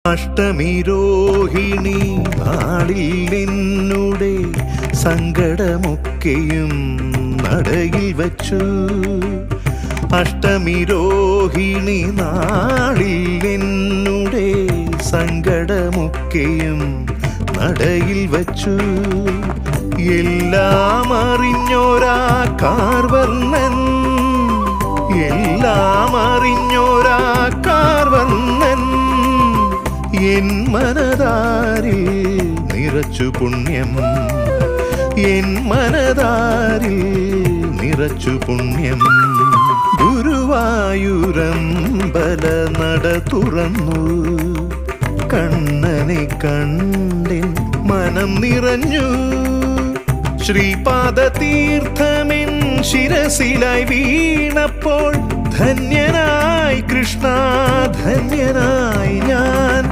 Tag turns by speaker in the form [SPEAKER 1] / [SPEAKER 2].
[SPEAKER 1] അഷ്ടമി രോഹിണി നാളിൽ എന്നുടെ സങ്കടമൊക്കെയും നടയിൽ വച്ചു. അഷ്ടമി രോഹിണി നാളിൽ എന്നുടെ സങ്കടമൊക്കെയും നടയിൽ വച്ചു. എല്ലാം അറിഞ്ഞോരാ കാർവർണ്ണൻ, എല്ലാം അറിഞ്ഞോരാ കാർവർണ്ണൻ എൻ മനതാരിൽ നിറച്ചു പുണ്യം, എൻ മനതാരിൽ നിറച്ചു പുണ്യം. ഗുരുവായൂരമ്പല നട തുറന്നു, കണ്ണനെ കണ്ടിൻ മനം നിറഞ്ഞു. ശ്രീപാദ തീർത്ഥമെൻ ശിരസിലായി വീണപ്പോൾ ധന്യനായി കൃഷ്ണ, ധന്യനായി ഞാൻ.